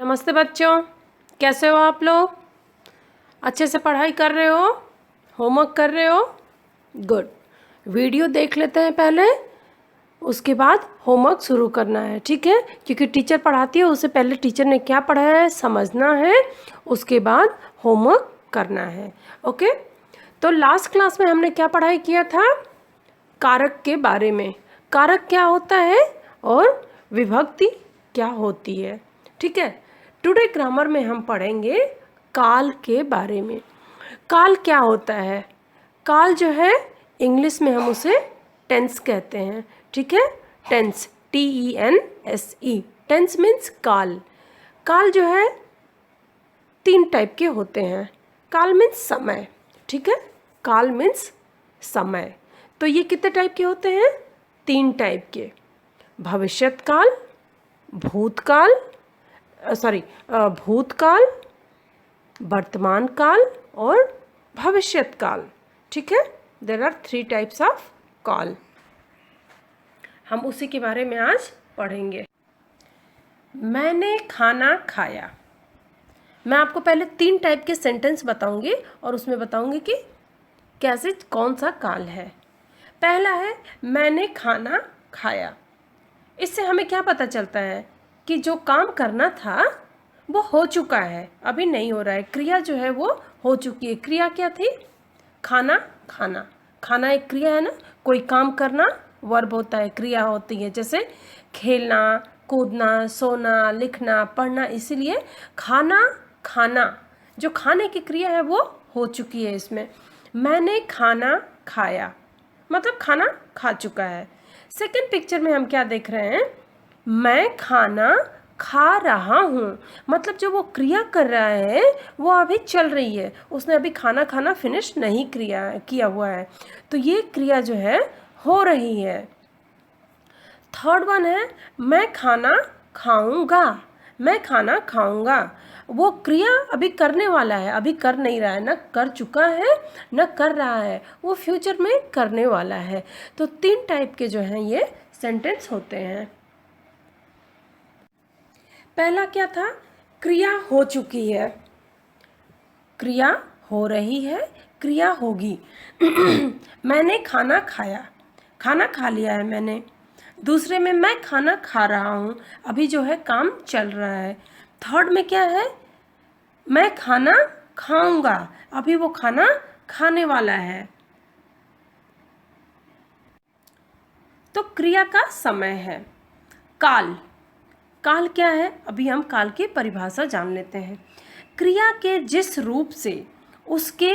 नमस्ते बच्चों, कैसे हो आप लोग? अच्छे से पढ़ाई कर रहे हो? होमवर्क कर रहे हो? गुड। वीडियो देख लेते हैं पहले, उसके बाद होमवर्क शुरू करना है, ठीक है? क्योंकि टीचर पढ़ाती है, उससे पहले टीचर ने क्या पढ़ाया है समझना है, उसके बाद होमवर्क करना है। ओके? तो लास्ट क्लास में हमने क्या पढ़ाई किया था? कारक के बारे में। कारक क्या होता है और विभक्ति क्या होती है, ठीक है? टुडे ग्रामर में हम पढ़ेंगे काल के बारे में। काल क्या होता है? काल जो है इंग्लिश में हम उसे टेंस कहते हैं, ठीक है? Tense, TENSE। टेंस मीन्स काल। काल जो है 3 टाइप के होते हैं। काल मीन्स समय, ठीक है? काल मीन्स समय। तो ये कितने टाइप के होते हैं? 3 टाइप के। भविष्यत काल, भूतकाल, भूतकाल, वर्तमान काल और भविष्यत काल, ठीक है? देयर आर 3 टाइप्स ऑफ काल। हम उसी के बारे में आज पढ़ेंगे। मैंने खाना खाया। मैं आपको पहले 3 टाइप के सेंटेंस बताऊंगी और उसमें बताऊंगी कि कैसे कौन सा काल है। पहला है मैंने खाना खाया। इससे हमें क्या पता चलता है कि जो काम करना था वो हो चुका है, अभी नहीं हो रहा है। क्रिया जो है वो हो चुकी है। क्रिया क्या थी? खाना खाना। खाना एक क्रिया है ना, कोई काम करना वर्ब होता है, क्रिया होती है। जैसे खेलना, कूदना, सोना, लिखना, पढ़ना, इसीलिए खाना खाना जो खाने की क्रिया है वो हो चुकी है इसमें। मैंने खाना खाया मतलब खाना खा चुका है। सेकंड पिक्चर में हम क्या देख रहे हैं? मैं खाना खा रहा हूँ मतलब जो वो क्रिया कर रहा है वो अभी चल रही है, उसने अभी खाना खाना फिनिश नहीं किया हुआ है, तो ये क्रिया जो है हो रही है। थर्ड वन है मैं खाना खाऊंगा। मैं खाना खाऊंगा, वो क्रिया अभी करने वाला है, अभी कर नहीं रहा है, ना कर चुका है ना कर रहा है, वो फ्यूचर में करने वाला है। तो 3 टाइप के जो हैं ये सेंटेंस होते हैं। पहला क्या था? क्रिया हो चुकी है, क्रिया हो रही है, क्रिया होगी। मैंने खाना खाया, खाना खा लिया है मैंने। दूसरे में मैं खाना खा रहा हूँ, अभी जो है काम चल रहा है। थर्ड में क्या है? मैं खाना खाऊंगा, अभी वो खाना खाने वाला है। तो क्रिया का समय है। काल, काल क्या है? अभी हम काल की परिभाषा जान लेते हैं। क्रिया के जिस रूप से उसके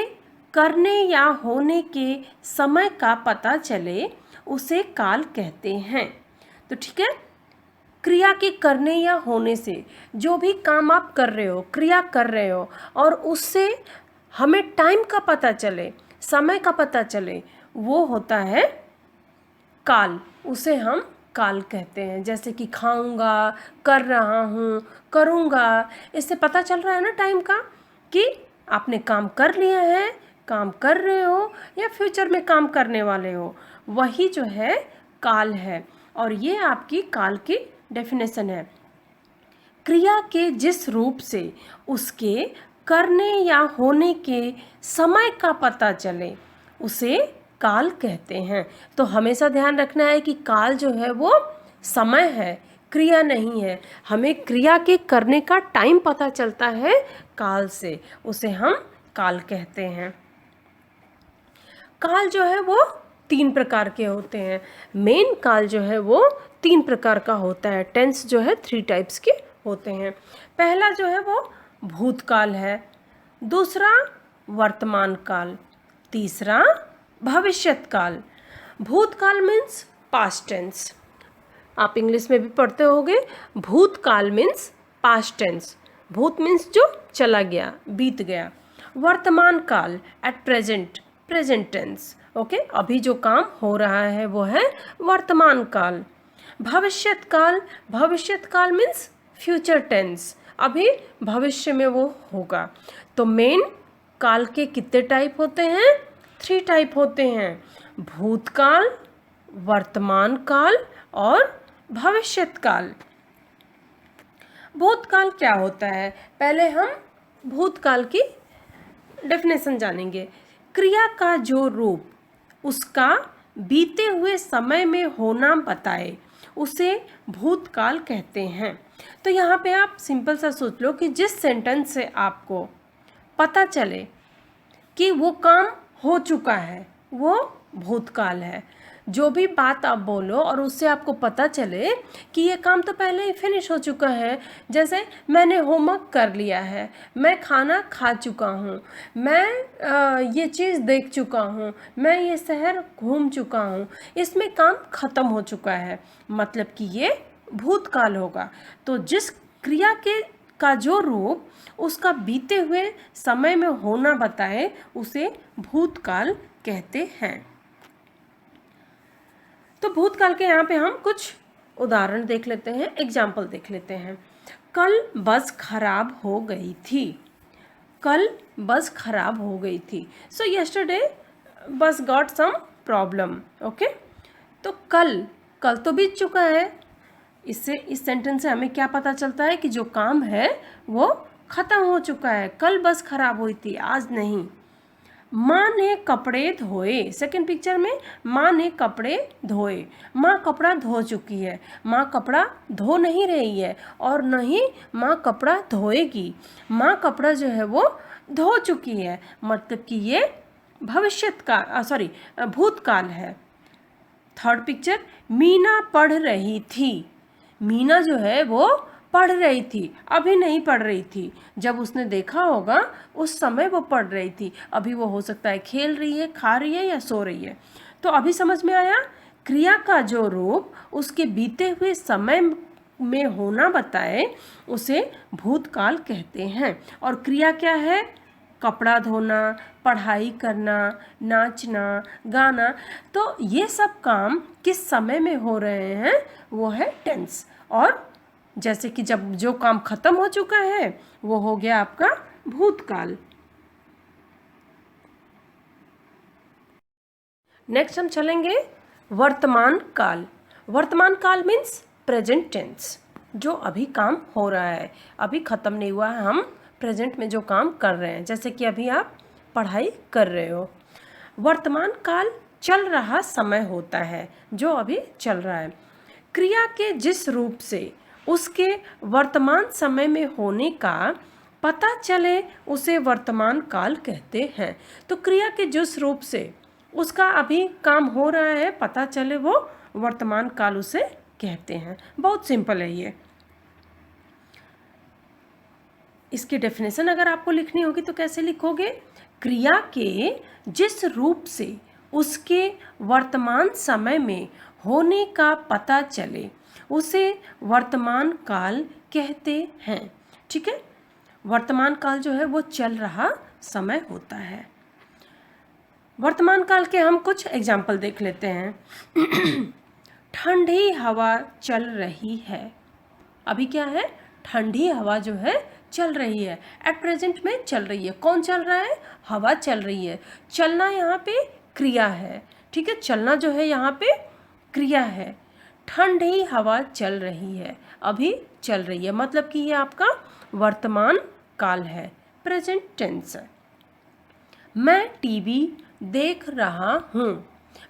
करने या होने के समय का पता चले उसे काल कहते हैं। तो ठीक है, क्रिया के करने या होने से जो भी काम आप कर रहे हो, क्रिया कर रहे हो, और उससे हमें टाइम का पता चले, समय का पता चले, वो होता है काल। उसे हम काल कहते हैं। जैसे कि खाऊंगा, कर रहा हूँ, करूँगा, इससे पता चल रहा है ना टाइम का कि आपने काम कर लिया है, काम कर रहे हो या फ्यूचर में काम करने वाले हो, वही जो है काल है। और ये आपकी काल की डेफिनेशन है। क्रिया के जिस रूप से उसके करने या होने के समय का पता चले उसे काल कहते हैं। तो हमेशा ध्यान रखना है कि काल जो है वो समय है, क्रिया नहीं है। हमें क्रिया के करने का टाइम पता चलता है काल से, उसे हम काल कहते हैं। काल जो है वो 3 प्रकार के होते हैं। मेन काल जो है वो 3 प्रकार का होता है। टेंस जो है 3 टाइप्स के होते हैं। पहला जो है वो भूतकाल है, दूसरा वर्तमान काल, तीसरा भविष्यत काल। भूतकाल मीन्स पास्ट टेंस, आप इंग्लिश में भी पढ़ते होंगे। भूतकाल मीन्स पास्ट टेंस, भूत मीन्स जो चला गया, बीत गया। वर्तमान काल at present, present tense, okay, अभी जो काम हो रहा है वो है वर्तमान काल। भविष्यत काल, भविष्यत काल मीन्स फ्यूचर टेंस, अभी भविष्य में वो होगा। तो मेन काल के कितने टाइप होते हैं? 3 टाइप होते हैं, भूतकाल, वर्तमान काल और भविष्यत काल। भूतकाल क्या होता है, पहले हम भूतकाल की डेफिनेशन जानेंगे। क्रिया का जो रूप उसका बीते हुए समय में होना बताए उसे भूतकाल कहते हैं। तो यहाँ पे आप सिंपल सा सोच लो कि जिस सेंटेंस से आपको पता चले कि वो काम हो चुका है वो भूतकाल है। जो भी बात आप बोलो और उससे आपको पता चले कि ये काम तो पहले ही फिनिश हो चुका है, जैसे मैंने होमवर्क कर लिया है, मैं खाना खा चुका हूँ, मैं ये चीज़ देख चुका हूँ, मैं ये शहर घूम चुका हूँ, इसमें काम ख़त्म हो चुका है, मतलब कि ये भूतकाल होगा। तो जिस क्रिया के का जो रूप उसका बीते हुए समय में होना बताए उसे भूतकाल कहते हैं। तो भूतकाल के यहाँ पे हम कुछ उदाहरण देख लेते हैं, एग्जाम्पल देख लेते हैं। कल बस खराब हो गई थी, कल बस खराब हो गई थी। सो यस्टरडे बस गॉट सम प्रॉब्लम। ओके, तो कल कल तो बीत चुका है। इससे इस सेंटेंस से हमें क्या पता चलता है कि जो काम है वो ख़त्म हो चुका है। कल बस खराब हुई थी, आज नहीं। माँ ने कपड़े धोए, सेकंड पिक्चर में माँ ने कपड़े धोए, माँ कपड़ा धो चुकी है, माँ कपड़ा धो नहीं रही है और न ही माँ कपड़ा धोएगी। माँ कपड़ा जो है वो धो चुकी है, मतलब कि ये भूतकाल है। थर्ड पिक्चर, मीना पढ़ रही थी, मीना जो है वो पढ़ रही थी, अभी नहीं पढ़ रही थी। जब उसने देखा होगा उस समय वो पढ़ रही थी, अभी वो हो सकता है खेल रही है, खा रही है या सो रही है। तो अभी समझ में आया, क्रिया का जो रूप उसके बीते हुए समय में होना बताए उसे भूतकाल कहते हैं। और क्रिया क्या है, कपड़ा धोना, पढ़ाई करना, नाचना, गाना। तो ये सब काम किस समय में हो रहे हैं वो है टेंस। और जैसे कि जब जो काम खत्म हो चुका है वो हो गया आपका भूतकाल। नेक्स्ट हम चलेंगे वर्तमान काल। वर्तमान काल मीन्स प्रेजेंट टेंस, जो अभी काम हो रहा है, अभी ख़त्म नहीं हुआ है, हम प्रेजेंट में जो काम कर रहे हैं, जैसे कि अभी आप पढ़ाई कर रहे हो। वर्तमान काल चल रहा समय होता है, जो अभी चल रहा है। क्रिया के जिस रूप से उसके वर्तमान समय में होने का पता चले उसे वर्तमान काल कहते हैं। तो क्रिया के जिस रूप से उसका अभी काम हो रहा है पता चले वो वर्तमान काल उसे कहते हैं। बहुत सिंपल है ये। इसकी डेफिनेशन अगर आपको लिखनी होगी तो कैसे लिखोगे, क्रिया के जिस रूप से उसके वर्तमान समय में होने का पता चले उसे वर्तमान काल कहते हैं। ठीक है, वर्तमान काल जो है वो चल रहा समय होता है। वर्तमान काल के हम कुछ एग्जाम्पल देख लेते हैं। ठंडी हवा चल रही है, अभी क्या है, ठंडी हवा जो है चल रही है, एट प्रेजेंट में चल रही है। कौन चल रहा है, हवा चल रही है। चलना यहाँ पे क्रिया है, ठीक है, चलना जो है यहाँ पे क्रिया है। ठंडी हवा चल रही है, अभी चल रही है, मतलब कि ये आपका वर्तमान काल है, प्रेजेंट टेंस है। मैं टीवी देख रहा हूँ,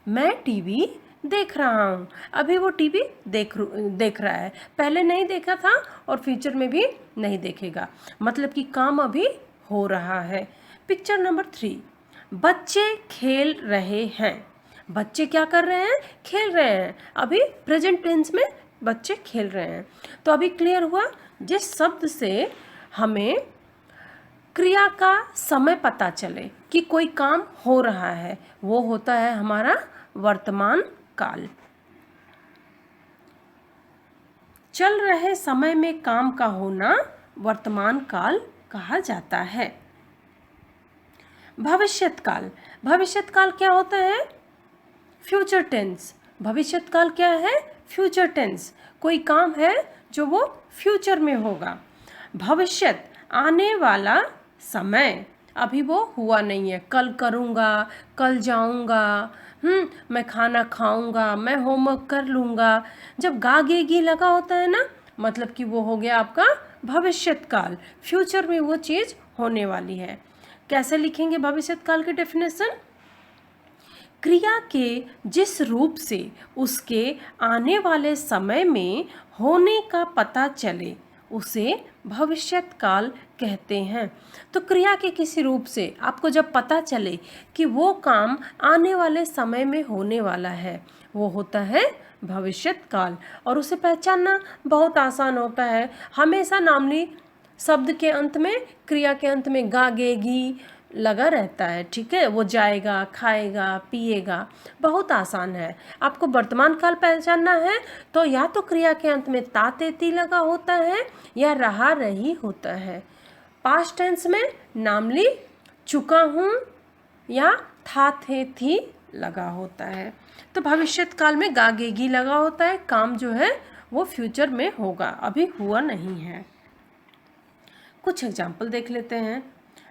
मैं टीवी देख रहा हूँ, अभी वो टीवी देख रहा है, पहले नहीं देखा था और फ्यूचर में भी नहीं देखेगा, मतलब कि काम अभी हो रहा है। पिक्चर नंबर 3, बच्चे खेल रहे हैं, बच्चे क्या कर रहे हैं, खेल रहे हैं, अभी प्रेजेंट टेंस में बच्चे खेल रहे हैं। तो अभी क्लियर हुआ, जिस शब्द से हमें क्रिया का समय पता चले कि कोई काम हो रहा है वो होता है हमारा वर्तमान काल। चल रहे समय में काम का होना वर्तमान काल कहा जाता है। भविष्यत काल, भविष्यत काल क्या होता है, फ्यूचर टेंस। भविष्यत काल क्या है, फ्यूचर टेंस, कोई काम है जो वो फ्यूचर में होगा। भविष्यत आने वाला समय, अभी वो हुआ नहीं है, कल करूँगा, कल जाऊँगा, मैं खाना खाऊँगा, मैं होमवर्क कर लूँगा। जब गा गे गी लगा होता है ना, मतलब कि वो हो गया आपका भविष्यत काल, फ्यूचर में वो चीज़ होने वाली है। कैसे लिखेंगे भविष्यत काल की डेफिनेशन? क्रिया के जिस रूप से उसके आने वाले समय में होने का पता चले उसे भविष्यत काल कहते हैं। तो क्रिया के किसी रूप से आपको जब पता चले कि वो काम आने वाले समय में होने वाला है, वो होता है भविष्यत काल। और उसे पहचानना बहुत आसान होता है। हमेशा नामनी शब्द के अंत में, क्रिया के अंत में गागेगी लगा रहता है, ठीक है। वो जाएगा, खाएगा, पिएगा, बहुत आसान है। आपको वर्तमान काल पहचानना है तो या तो क्रिया के अंत में ता तेती लगा होता है या रहा रही होता है। पास्ट टेंस में नामली चुका हूँ या था थे थी लगा होता है। तो भविष्यत काल में गागेगी लगा होता है, काम जो है वो फ्यूचर में होगा, अभी हुआ नहीं है। कुछ एग्जाम्पल देख लेते हैं।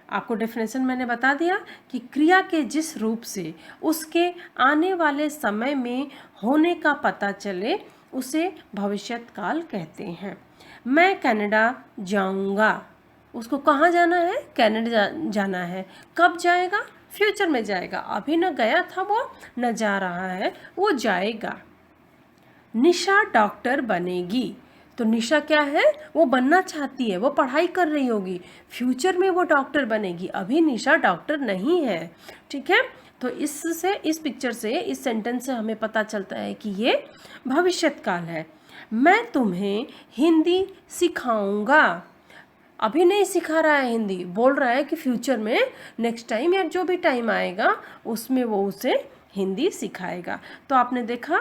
आपको डेफिनेशन मैंने बता दिया कि क्रिया के जिस रूप से उसके आने वाले समय में होने का पता चले उसे भविष्यत काल कहते हैं। मैं कनाडा जाऊंगा, उसको कहाँ जाना है? कनाडा जाना है। कब जाएगा? फ्यूचर में जाएगा, अभी न गया था वो, न जा रहा है, वो जाएगा। निशा डॉक्टर बनेगी, तो निशा क्या है? वो बनना चाहती है, वो पढ़ाई कर रही होगी, फ्यूचर में वो डॉक्टर बनेगी, अभी निशा डॉक्टर नहीं है, ठीक है। तो इससे, इस पिक्चर से, इस सेंटेंस से हमें पता चलता है कि ये भविष्यत काल है। मैं तुम्हें हिंदी सिखाऊंगा, अभी नहीं सिखा रहा है हिंदी, बोल रहा है कि फ्यूचर में, नेक्स्ट टाइम या जो भी टाइम आएगा उसमें वो उसे हिंदी सिखाएगा। तो आपने देखा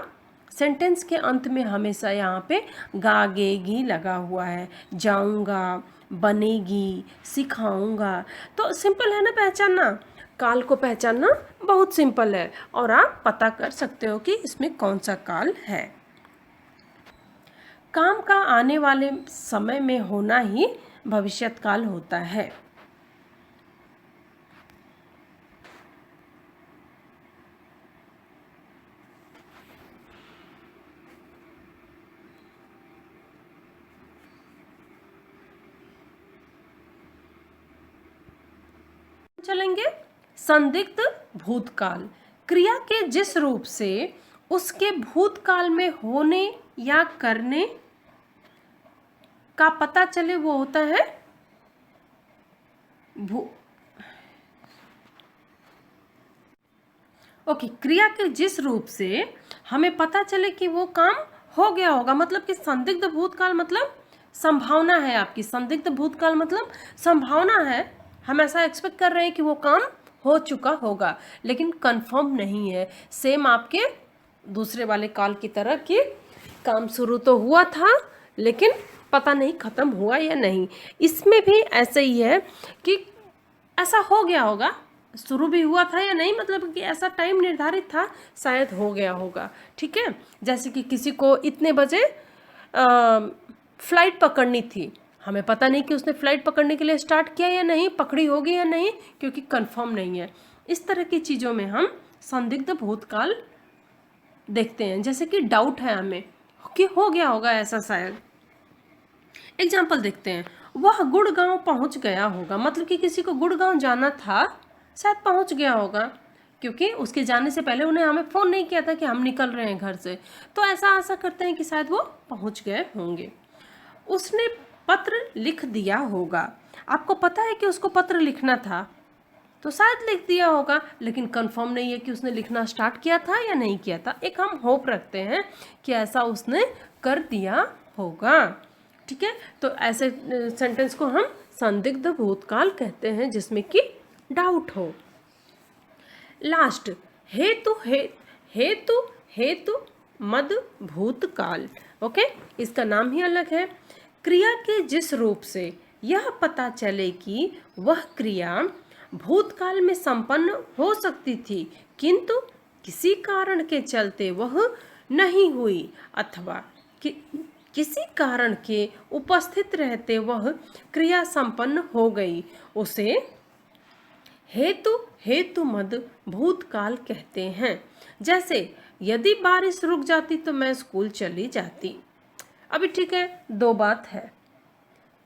सेंटेंस के अंत में हमेशा यहाँ पे गागेगी लगा हुआ है, जाऊंगा, बनेगी, सिखाऊंगा। तो सिंपल है ना पहचानना, काल को पहचानना बहुत सिंपल है और आप पता कर सकते हो कि इसमें कौन सा काल है। काम का आने वाले समय में होना ही भविष्यत काल होता है। चलेंगे संदिग्ध भूतकाल, क्रिया के जिस रूप से उसके भूतकाल में होने या करने का पता चले वो होता है ओके। क्रिया के जिस रूप से हमें पता चले कि वो काम हो गया होगा, मतलब कि संदिग्ध भूतकाल मतलब संभावना है आपकी, संदिग्ध भूतकाल मतलब संभावना है, हम ऐसा एक्सपेक्ट कर रहे हैं कि वो काम हो चुका होगा लेकिन कंफर्म नहीं है। सेम आपके दूसरे वाले काल की तरह कि काम शुरू तो हुआ था लेकिन पता नहीं ख़त्म हुआ या नहीं। इसमें भी ऐसे ही है कि ऐसा हो गया होगा, शुरू भी हुआ था या नहीं, मतलब कि ऐसा टाइम निर्धारित था, शायद हो गया होगा, ठीक है। जैसे कि किसी को इतने बजे फ्लाइट पकड़नी थी, हमें पता नहीं कि उसने फ्लाइट पकड़ने के लिए स्टार्ट किया या नहीं, पकड़ी होगी या नहीं, क्योंकि कंफर्म नहीं है। इस तरह की चीज़ों में हम संदिग्ध भूतकाल देखते हैं, जैसे कि डाउट है हमें कि हो गया होगा ऐसा शायद। एग्जाम्पल देखते हैं, वह गुड़गांव पहुंच गया होगा, मतलब कि किसी को गुड़गांव जाना था, शायद पहुंच गया होगा, क्योंकि उसके जाने से पहले उन्हें हमें फ़ोन नहीं किया था कि हम निकल रहे हैं घर से, तो ऐसा आशा करते हैं कि शायद वो पहुंच गए होंगे। उसने पत्र लिख दिया होगा, आपको पता है कि उसको पत्र लिखना था तो शायद लिख दिया होगा, लेकिन कंफर्म नहीं है कि उसने लिखना स्टार्ट किया था या नहीं किया था। एक हम होप रखते हैं कि ऐसा उसने कर दिया होगा, ठीक है। तो ऐसे सेंटेंस को हम संदिग्ध भूतकाल कहते हैं जिसमें कि डाउट हो। लास्ट, हेतु हेतु हेतु मद भूतकाल, ओके, इसका नाम ही अलग है। क्रिया के जिस रूप से यह पता चले कि वह क्रिया भूतकाल में संपन्न हो सकती थी किंतु किसी कारण के चलते वह नहीं हुई, अथवा किसी कारण के उपस्थित रहते वह क्रिया संपन्न हो गई, उसे हेतु मद भूतकाल कहते हैं। जैसे यदि बारिश रुक जाती तो मैं स्कूल चली जाती। अभी ठीक है, दो बात है,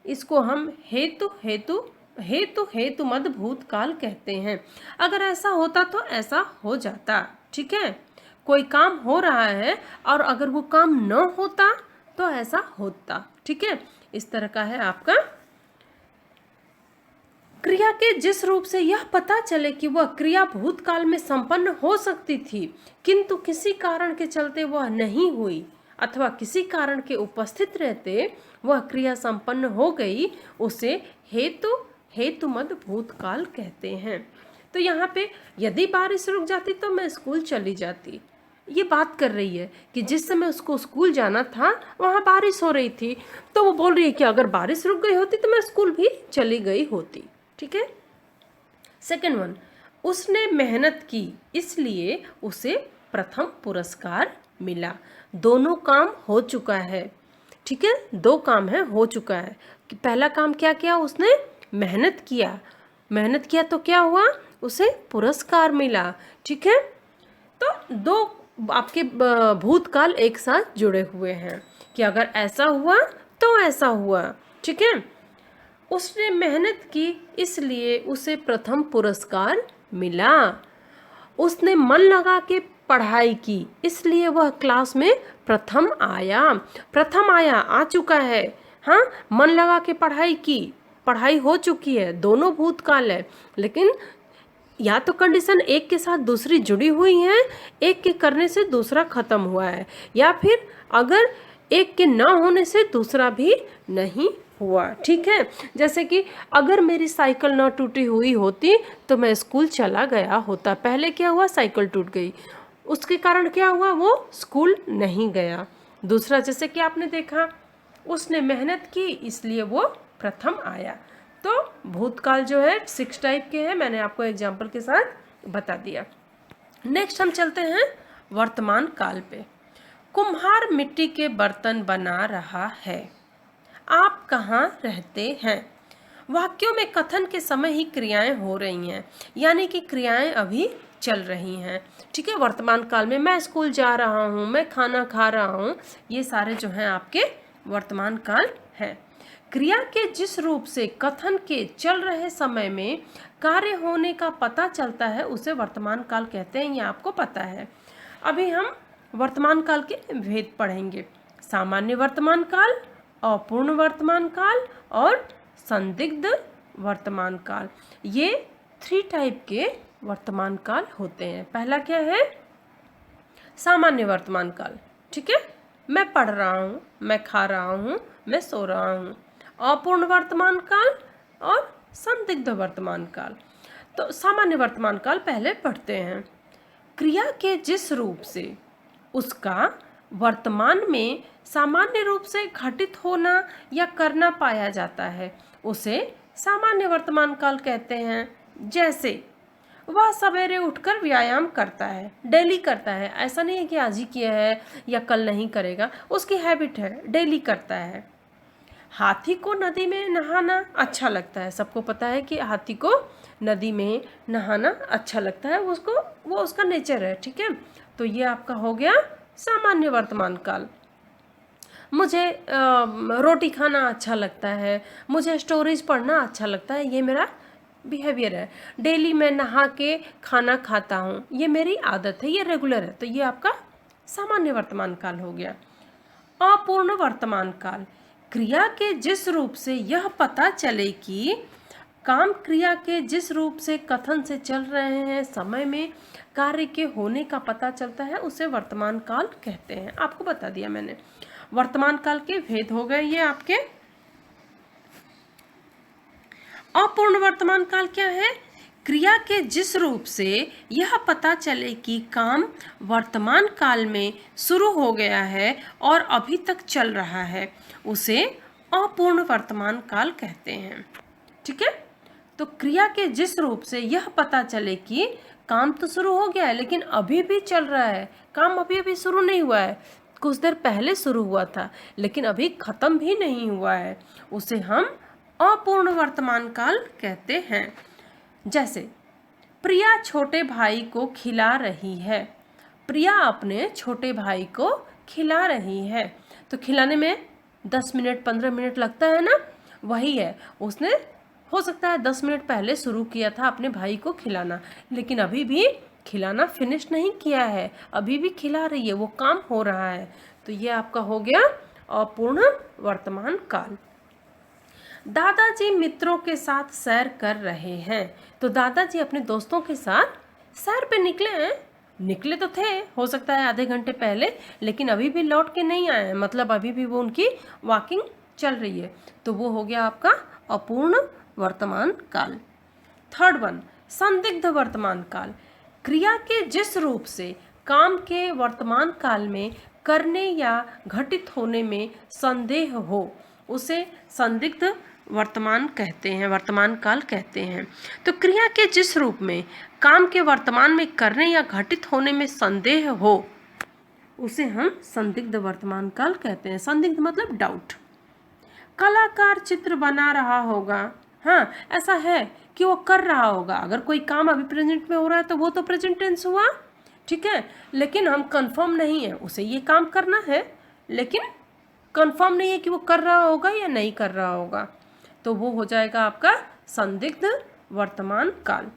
इसको हम हेतु हेतु हेतु हेतु मद भूतकाल कहते हैं। अगर ऐसा होता तो ऐसा हो जाता, ठीक है। कोई काम हो रहा है और अगर वो काम न होता तो ऐसा होता, ठीक है। इस तरह का है आपका। क्रिया के जिस रूप से यह पता चले कि वह क्रिया भूतकाल में संपन्न हो सकती थी किंतु किसी कारण के चलते वह नहीं हुई अथवा किसी कारण के उपस्थित रहते वह क्रिया संपन्न हो गई, उसे हेतु हेतुमद भूतकाल कहते हैं। तो यहाँ पे यदि बारिश रुक जाती तो मैं स्कूल चली जाती। ये बात कर रही है कि जिस समय उसको स्कूल जाना था वहाँ बारिश हो रही थी, तो वो बोल रही है कि अगर बारिश रुक गई होती तो मैं स्कूल भी चली गई होती, ठीक है। सेकेंड वन, उसने मेहनत की इसलिए उसे प्रथम पुरस्कार मिला। दोनों काम हो चुका है, ठीक है। दो काम है, हो चुका है। कि पहला काम क्या किया, उसने मेहनत किया, मेहनत किया तो क्या हुआ, उसे पुरस्कार मिला, ठीक है। तो दो आपके भूतकाल एक साथ जुड़े हुए हैं कि अगर ऐसा हुआ तो ऐसा हुआ, ठीक है। उसने मेहनत की इसलिए उसे प्रथम पुरस्कार मिला। उसने मन लगा के पढ़ाई की इसलिए वह क्लास में प्रथम आया। प्रथम आया, आ चुका है, हाँ। मन लगा के पढ़ाई की, पढ़ाई हो चुकी है, दोनों भूतकाल है। लेकिन या तो कंडीशन एक के साथ दूसरी जुड़ी हुई है, एक के करने से दूसरा खत्म हुआ है, या फिर अगर एक के ना होने से दूसरा भी नहीं हुआ, ठीक है। जैसे कि अगर मेरी साइकिल ना टूटी हुई होती तो मैं स्कूल चला गया होता। पहले क्या हुआ, साइकिल टूट गई, उसके कारण क्या हुआ, वो स्कूल नहीं गया। दूसरा, जैसे कि आपने देखा, उसने मेहनत की इसलिए वो प्रथम आया। तो भूतकाल जो है 6 टाइप के हैं, मैंने आपको एग्जाम्पल के साथ बता दिया। नेक्स्ट हम चलते हैं वर्तमान काल पे। कुम्हार मिट्टी के बर्तन बना रहा है, आप कहाँ रहते हैं। वाक्यों में कथन के समय ही क्रियाएं हो रही हैं, यानी कि क्रियाएं अभी चल रही हैं, ठीक है। वर्तमान काल में मैं स्कूल जा रहा हूँ, मैं खाना खा रहा हूँ, ये सारे जो हैं आपके वर्तमान काल हैं। क्रिया के जिस रूप से कथन के चल रहे समय में कार्य होने का पता चलता है उसे वर्तमान काल कहते हैं, ये आपको पता है। अभी हम वर्तमान काल के भेद पढ़ेंगे। सामान्य वर्तमान काल, अपूर्ण वर्तमान काल और संदिग्ध वर्तमान काल। ये 3 टाइप के वर्तमान काल होते हैं। पहला क्या है, सामान्य वर्तमान काल, ठीक है। मैं पढ़ रहा हूँ, मैं खा रहा हूँ, मैं सो रहा हूँ। अपूर्ण वर्तमान काल और संदिग्ध वर्तमान काल। तो सामान्य वर्तमान काल पहले पढ़ते हैं। क्रिया के जिस रूप से उसका वर्तमान में सामान्य रूप से घटित होना या करना पाया जाता है उसे सामान्य वर्तमान काल कहते हैं। जैसे वह सवेरे उठकर व्यायाम करता है, डेली करता है, ऐसा नहीं है कि आज ही किया है या कल नहीं करेगा, उसकी हैबिट है, डेली करता है। हाथी को नदी में नहाना अच्छा लगता है, सबको पता है कि हाथी को नदी में नहाना अच्छा लगता है, वो उसका नेचर है, ठीक है। तो ये आपका हो गया सामान्य वर्तमान काल। मुझे रोटी खाना अच्छा लगता है, मुझे स्टोरीज पढ़ना अच्छा लगता है, ये मेरा बिहेवियर है। डेली मैं नहा के खाना खाता हूँ, ये मेरी आदत है, ये रेगुलर है। तो ये आपका सामान्य वर्तमान काल हो गया। अपूर्ण वर्तमान काल, क्रिया के जिस रूप से यह पता चले कि काम क्रिया के जिस रूप से कथन से चल रहे हैं समय में कार्य के होने का पता चलता है उसे वर्तमान काल कहते हैं। आपको बता दिया मैंने। वर्तमान काल के भेद हो गए ये आपके। अपूर्ण वर्तमान काल क्या है, क्रिया के जिस रूप से यह पता चले कि काम वर्तमान काल में शुरू हो गया है और अभी तक चल रहा है उसे अपूर्ण वर्तमान काल कहते हैं, ठीक है। तो क्रिया के जिस रूप से यह पता चले कि काम तो शुरू हो गया है लेकिन अभी भी चल रहा है, काम अभी अभी शुरू नहीं हुआ है, कुछ देर पहले शुरू हुआ था लेकिन अभी खत्म भी नहीं हुआ है, उसे हम अपूर्ण वर्तमान काल कहते हैं। जैसे प्रिया छोटे भाई को खिला रही है, प्रिया अपने छोटे भाई को खिला रही है। तो खिलाने में 10 मिनट 15 मिनट लगता है ना, वही है, उसने हो सकता है 10 मिनट पहले शुरू किया था अपने भाई को खिलाना, लेकिन अभी भी खिलाना फिनिश नहीं किया है, अभी भी खिला रही है, वो काम हो रहा है। तो ये आपका हो गया अपूर्ण वर्तमान काल। दादाजी मित्रों के साथ सैर कर रहे हैं। तो दादाजी अपने दोस्तों के साथ सैर पे निकले हैं। निकले तो थे, हो सकता है आधे घंटे पहले, लेकिन अभी भी लौट के नहीं आए हैं, मतलब अभी भी वो उनकी वॉकिंग चल रही है। तो वो हो गया आपका अपूर्ण वर्तमान काल। थर्ड वन, संदिग्ध वर्तमान काल। क्रिया के जिस रूप से काम के वर्तमान काल में करने या घटित होने में संदेह हो, उसे संदिग्ध वर्तमान कहते हैं, वर्तमान काल कहते हैं। तो क्रिया के जिस रूप में काम के वर्तमान में करने या घटित होने में संदेह हो, उसे हम संदिग्ध वर्तमान काल कहते हैं। संदिग्ध मतलब डाउट। कलाकार चित्र बना रहा होगा, हाँ ऐसा है कि वो कर रहा होगा। अगर कोई काम अभी प्रेजेंट में हो रहा है तो वो तो प्रेजेंट टेंस हुआ, ठीक है, लेकिन हम कंफर्म नहीं है, उसे ये काम करना है लेकिन कंफर्म नहीं है कि वो कर रहा होगा या नहीं कर रहा होगा, तो वो हो जाएगा आपका संदिग्ध वर्तमान काल।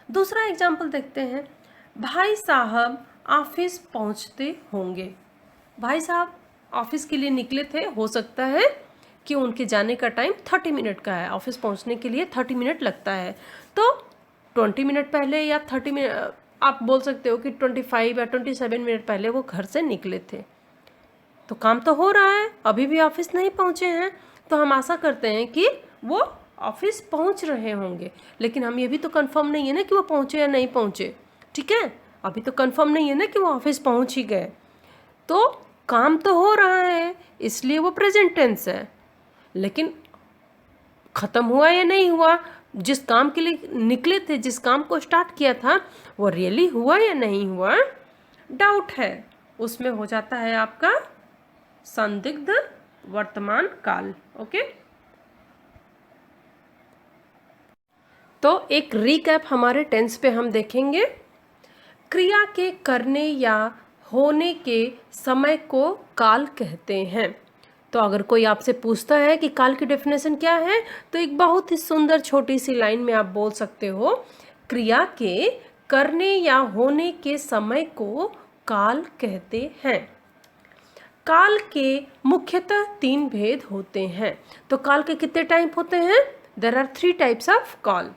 दूसरा एग्जाम्पल देखते हैं। भाई साहब ऑफिस पहुंचते होंगे। भाई साहब ऑफिस के लिए निकले थे, हो सकता है कि उनके जाने का टाइम 30 मिनट का है, ऑफिस पहुंचने के लिए 30 मिनट लगता है, तो 20 मिनट पहले या 30 मिनट, आप बोल सकते हो कि 25 या 27 मिनट पहले वो घर से निकले थे। तो काम तो हो रहा है, अभी भी ऑफिस नहीं पहुंचे हैं, तो हम आशा करते हैं कि वो ऑफिस पहुंच रहे होंगे, लेकिन हम ये भी तो कंफर्म नहीं है ना कि वो पहुंचे या नहीं पहुंचे, ठीक है, अभी तो कंफर्म नहीं है ना कि वो ऑफिस पहुंच ही गए। तो काम तो हो रहा है, इसलिए वो प्रेजेंट टेंस है, लेकिन ख़त्म हुआ या नहीं हुआ, जिस काम के लिए निकले थे, जिस काम को स्टार्ट किया था, वो रियली हुआ या नहीं हुआ, डाउट है, उसमें हो जाता है आपका संदिग्ध वर्तमान काल। ओके, तो एक रीकैप हमारे टेंस पे हम देखेंगे। क्रिया के करने या होने के समय को काल कहते हैं। तो अगर कोई आपसे पूछता है कि काल की डेफिनेशन क्या है, तो एक बहुत ही सुंदर छोटी सी लाइन में आप बोल सकते हो, क्रिया के करने या होने के समय को काल कहते हैं। काल के मुख्यतः 3 भेद होते हैं। तो काल के कितने टाइप होते हैं? देयर आर 3 टाइप्स ऑफ काल,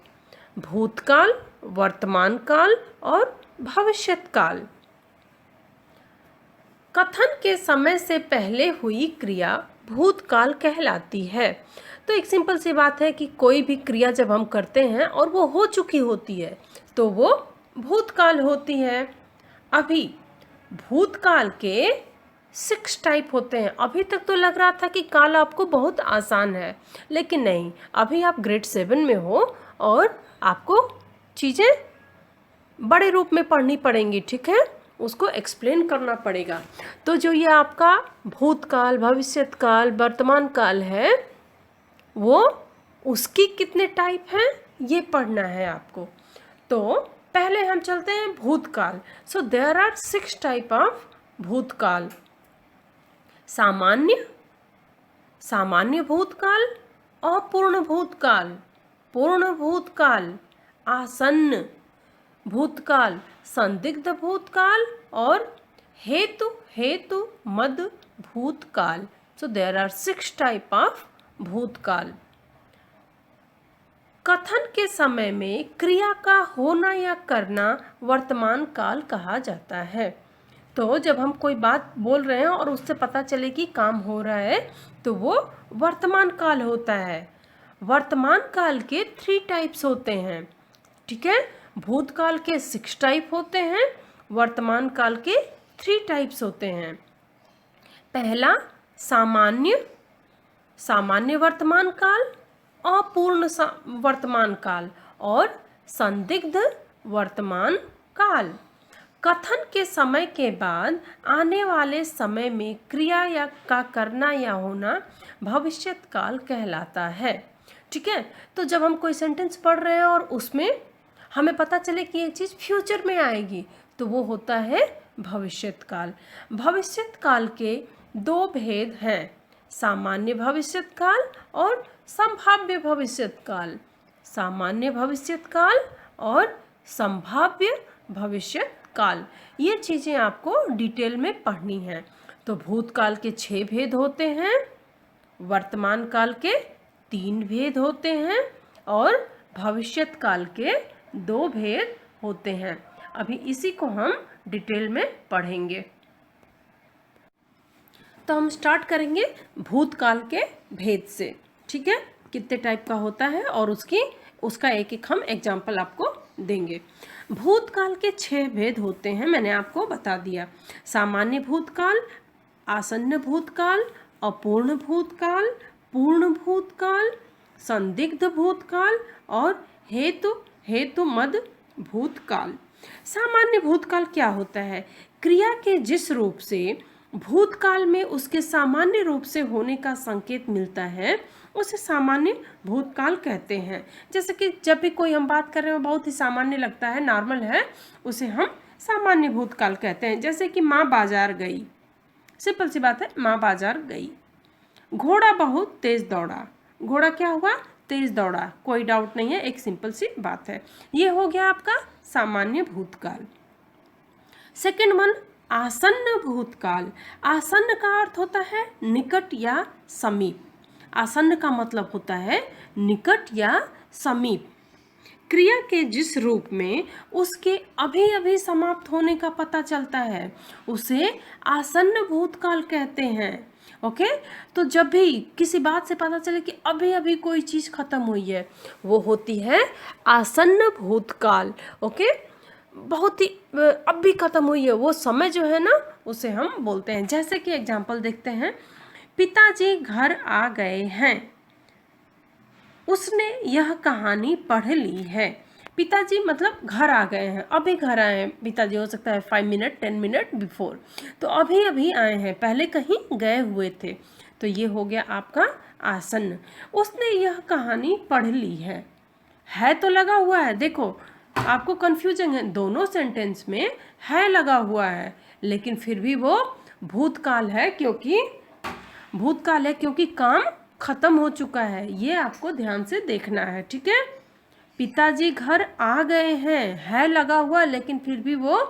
भूतकाल, वर्तमान काल और भविष्यत काल। कथन के समय से पहले हुई क्रिया भूतकाल कहलाती है। तो एक सिंपल सी बात है कि कोई भी क्रिया जब हम करते हैं और वो हो चुकी होती है तो वो भूतकाल होती है। अभी भूतकाल के 6 टाइप होते हैं। अभी तक तो लग रहा था कि काल आपको बहुत आसान है, लेकिन नहीं, अभी आप ग्रेड 7 में हो और आपको चीज़ें बड़े रूप में पढ़नी पड़ेंगी, ठीक है, उसको एक्सप्लेन करना पड़ेगा। तो जो ये आपका भूतकाल, भविष्यत काल, वर्तमान काल है, वो उसकी कितने टाइप हैं ये पढ़ना है आपको। तो पहले हम चलते हैं भूतकाल। So there are 6 type of भूतकाल। सामान्य, सामान्य भूतकाल, अपूर्ण भूतकाल, पूर्ण भूतकाल, आसन्न भूतकाल, संदिग्ध भूतकाल और हेतु हेतु मद भूतकाल। So there are 6 type of भूतकाल। कथन के समय में क्रिया का होना या करना वर्तमान काल कहा जाता है। तो जब हम कोई बात बोल रहे हैं और उससे पता चले कि काम हो रहा है तो वो वर्तमान काल होता है। वर्तमान काल के 3 टाइप्स होते हैं, ठीक है, भूतकाल के 6 टाइप होते हैं, वर्तमान काल के 3 टाइप्स होते हैं। पहला सामान्य, सामान्य वर्तमान काल, अपूर्ण वर्तमान काल और संदिग्ध वर्तमान काल। कथन के समय के बाद आने वाले समय में क्रिया या का करना या होना भविष्यत काल कहलाता है, ठीक है। तो जब हम कोई सेंटेंस पढ़ रहे हैं और उसमें हमें पता चले कि ये चीज़ फ्यूचर में आएगी तो वो होता है भविष्यत काल। भविष्यत काल के 2 भेद हैं, सामान्य भविष्यत काल और संभाव्य भविष्यत काल। सामान्य भविष्यत काल और संभाव्य भविष्यत काल, ये चीज़ें आपको डिटेल में पढ़नी हैं। तो भूतकाल के 6 भेद होते हैं, वर्तमान काल के 3 भेद होते हैं और भविष्यत काल के 2 भेद होते हैं। अभी इसी को हम डिटेल में पढ़ेंगे। तो हम स्टार्ट करेंगे भूतकाल के भेद से, ठीक है, कितने टाइप का होता है और उसका एक एक हम एग्जाम्पल आपको देंगे। भूतकाल के 6 भेद होते हैं, मैंने आपको बता दिया। सामान्य भूतकाल, आसन्न भूतकाल, अपूर्ण भूतकाल, पूर्ण भूतकाल, संदिग्ध भूतकाल और हेतुमद भूतकाल। सामान्य भूतकाल क्या होता है? क्रिया के जिस रूप से भूतकाल में उसके सामान्य रूप से होने का संकेत मिलता है उसे सामान्य भूतकाल कहते हैं। जैसे कि जब भी कोई हम बात कर रहे हो बहुत ही सामान्य लगता है, नॉर्मल है, उसे हम सामान्य भूतकाल कहते हैं। जैसे कि माँ बाजार गई, सिंपल सी बात है, माँ बाजार गई। घोड़ा बहुत तेज दौड़ा, घोड़ा क्या हुआ? तेज दौड़ा, कोई डाउट नहीं है, एक सिंपल सी बात है। ये हो गया आपका सामान्य भूतकाल। सेकंड वन, आसन्न भूतकाल। आसन्न का अर्थ होता है निकट या समीप। आसन्न का मतलब होता है निकट या समीप। क्रिया के जिस रूप में उसके अभी अभी समाप्त होने का पता चलता है उसे आसन्न भूतकाल कहते हैं। ओके, तो जब भी किसी बात से पता चले कि अभी अभी कोई चीज़ खत्म हुई है वो होती है आसन्न भूतकाल। ओके, बहुत ही अभी खत्म हुई है वो समय जो है ना उसे हम बोलते हैं। जैसे कि एग्जाम्पल देखते हैं, पिताजी घर आ गए हैं, उसने यह कहानी पढ़ ली है। पिताजी मतलब घर आ गए हैं, अभी घर आए हैं पिताजी, हो सकता है 5 मिनट 10 मिनट बिफोर, तो अभी अभी आए हैं, पहले कहीं गए हुए थे। तो ये हो गया आपका आसन्न। उसने यह कहानी पढ़ ली है तो लगा हुआ है। देखो आपको कन्फ्यूजन है, दोनों सेंटेंस में है लगा हुआ है लेकिन फिर भी वो भूतकाल है, क्योंकि काम खत्म हो चुका है। ये आपको ध्यान से देखना है, ठीक है। पिताजी घर आ गए हैं, है लगा हुआ लेकिन फिर भी वो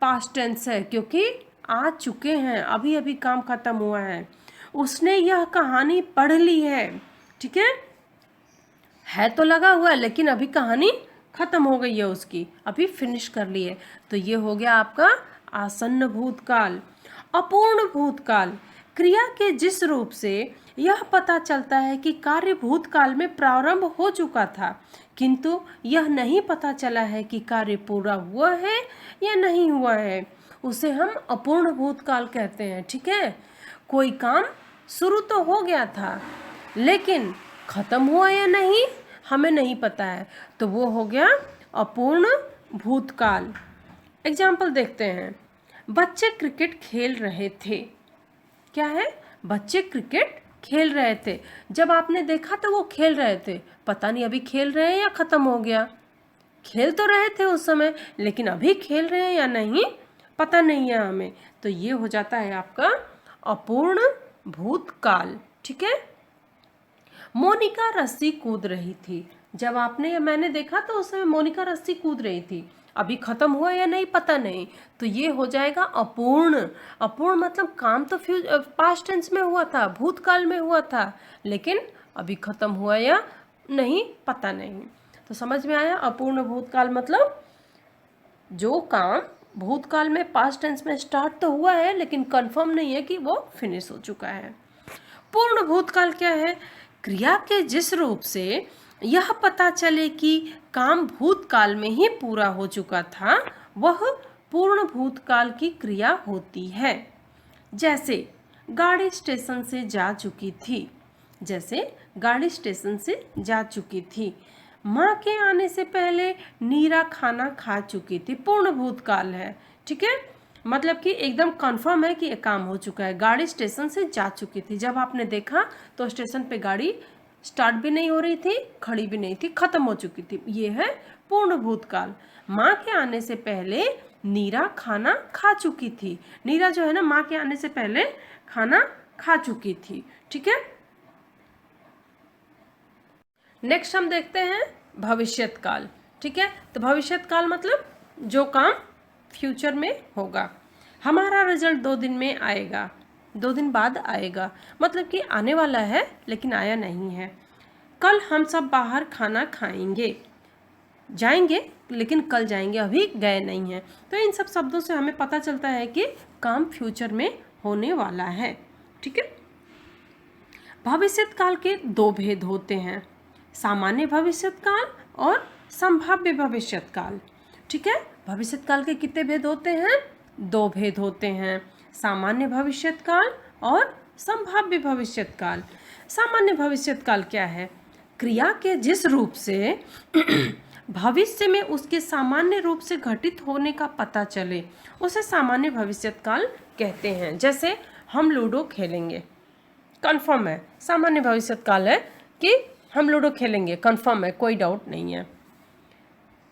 पास्ट टेंस है क्योंकि आ चुके हैं, अभी अभी काम खत्म हुआ है। उसने यह कहानी पढ़ ली है, ठीक है तो लगा हुआ है लेकिन अभी कहानी खत्म हो गई है उसकी, अभी फिनिश कर ली है। तो ये हो गया आपका आसन्न भूतकाल। अपूर्ण भूतकाल, क्रिया के जिस रूप से यह पता चलता है कि कार्य भूतकाल में प्रारंभ हो चुका था किंतु यह नहीं पता चला है कि कार्य पूरा हुआ है या नहीं हुआ है, उसे हम अपूर्ण भूतकाल कहते हैं, ठीक है। कोई काम शुरू तो हो गया था लेकिन खत्म हुआ या नहीं हमें नहीं पता है, तो वो हो गया अपूर्ण भूतकाल। एग्जाम्पल देखते हैं, बच्चे क्रिकेट खेल रहे थे। क्या है? बच्चे क्रिकेट खेल रहे थे। जब आपने देखा तो वो खेल रहे थे, पता नहीं अभी खेल रहे हैं या खत्म हो गया। खेल तो रहे थे उस समय लेकिन अभी खेल रहे हैं या नहीं पता नहीं है हमें, तो ये हो जाता है आपका अपूर्ण भूतकाल, ठीक है। मोनिका रस्सी कूद रही थी। जब मैंने देखा तो उस समय मोनिका रस्सी कूद रही थी, अभी खत्म हुआ या नहीं पता नहीं, तो ये हो जाएगा अपूर्ण। अपूर्ण मतलब काम तो पास्ट टेंस में हुआ था, भूतकाल में हुआ था लेकिन अभी खत्म हुआ या नहीं पता नहीं। तो समझ में आया? अपूर्ण भूतकाल मतलब जो काम भूतकाल में पास्ट टेंस में स्टार्ट तो हुआ है लेकिन कंफर्म नहीं है कि वो फिनिश हो चुका है। पूर्ण भूतकाल क्या है? क्रिया के जिस रूप से यह पता चले कि काम भूतकाल में ही पूरा हो चुका था वह पूर्ण भूतकाल की क्रिया होती है। जैसे गाड़ी स्टेशन से जा चुकी थी, माँ के आने से पहले नीरा खाना खा चुकी थी, पूर्ण भूतकाल है, ठीक है। मतलब कि एकदम कंफर्म है कि ये काम हो चुका है। गाड़ी स्टेशन से जा चुकी थी, जब आपने देखा तो स्टेशन पे गाड़ी स्टार्ट भी नहीं हो रही थी, खड़ी भी नहीं थी, खत्म हो चुकी थी, ये है पूर्ण भूतकाल। माँ के आने से पहले नीरा खाना खा चुकी थी। नीरा जो है ना माँ के आने से पहले खाना खा चुकी थी। ठीक है, नेक्स्ट हम देखते हैं भविष्यत काल। ठीक है, तो भविष्यत काल मतलब जो काम फ्यूचर में होगा। हमारा रिजल्ट 2 दिन में आएगा, 2 दिन बाद आएगा, मतलब कि आने वाला है लेकिन आया नहीं है। कल हम सब बाहर खाना खाएंगे, जाएंगे लेकिन कल जाएंगे, अभी गए नहीं हैं। तो इन सब शब्दों से हमें पता चलता है कि काम फ्यूचर में होने वाला है। ठीक है, भविष्यत काल के 2 भेद होते हैं, सामान्य भविष्यत काल और संभाव्य भविष्यत काल। ठीक है, भविष्यत काल के कितने भेद होते हैं? 2 भेद होते हैं, सामान्य भविष्यत काल और संभाव्य भविष्यत काल। सामान्य भविष्यत काल क्या है? क्रिया के जिस रूप से भविष्य में उसके सामान्य रूप से घटित होने का पता चले उसे सामान्य भविष्यत काल कहते हैं। जैसे हम लूडो खेलेंगे, कंफर्म है, सामान्य भविष्यत काल है कि हम लूडो खेलेंगे, कंफर्म है, कोई डाउट नहीं है।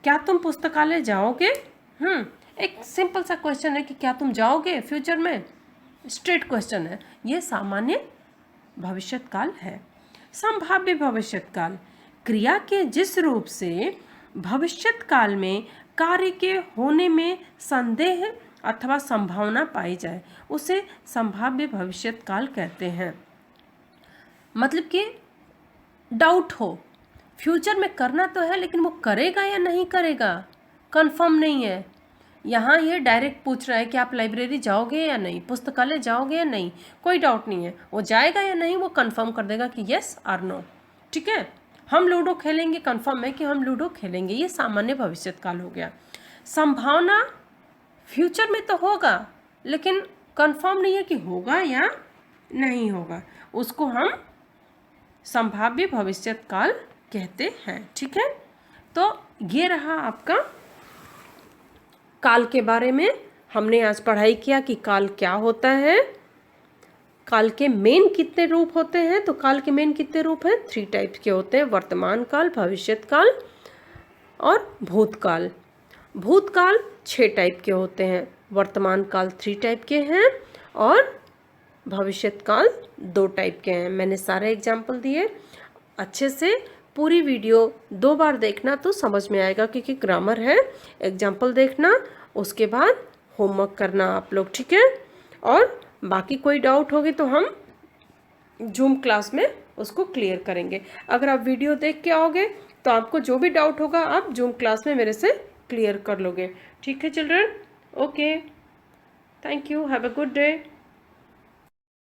क्या तुम पुस्तकालय जाओगे? एक सिंपल सा क्वेश्चन है कि क्या तुम जाओगे फ्यूचर में, स्ट्रेट क्वेश्चन है, ये सामान्य भविष्यत काल है। संभाव्य भविष्यत काल, क्रिया के जिस रूप से भविष्यत काल में कार्य के होने में संदेह अथवा संभावना पाई जाए उसे संभाव्य भविष्यत काल कहते हैं। मतलब कि डाउट हो, फ्यूचर में करना तो है लेकिन वो करेगा या नहीं करेगा, कंफर्म नहीं है। यहाँ ये डायरेक्ट पूछ रहा है कि आप लाइब्रेरी जाओगे या नहीं, पुस्तकालय जाओगे या नहीं, कोई डाउट नहीं है, वो जाएगा या नहीं वो कंफर्म कर देगा कि यस और नो। ठीक है, हम लूडो खेलेंगे, कंफर्म है कि हम लूडो खेलेंगे, ये सामान्य भविष्यत काल हो गया। संभावना फ्यूचर में तो होगा लेकिन कंफर्म नहीं है कि होगा या नहीं होगा, उसको हम संभाव्य भविष्यत काल कहते हैं। ठीक है, तो ये रहा आपका काल के बारे में। हमने आज पढ़ाई किया कि काल क्या होता है, काल के मेन कितने रूप होते हैं। तो काल के मेन कितने रूप हैं? 3 टाइप्स के होते हैं, वर्तमान काल, भविष्यत काल और भूतकाल। भूतकाल 6 टाइप के होते हैं, वर्तमान काल 3 टाइप के हैं और भविष्यत काल 2 टाइप के हैं। मैंने सारे एग्जाम्पल दिए, अच्छे से पूरी वीडियो 2 बार देखना तो समझ में आएगा, क्योंकि ग्रामर है, एग्जाम्पल देखना, उसके बाद होमवर्क करना आप लोग। ठीक है, और बाकी कोई डाउट होगी तो हम जूम क्लास में उसको क्लियर करेंगे। अगर आप वीडियो देख के आओगे तो आपको जो भी डाउट होगा आप जूम क्लास में मेरे से क्लियर कर लोगे। ठीक है children, okay, thank you, have a good day.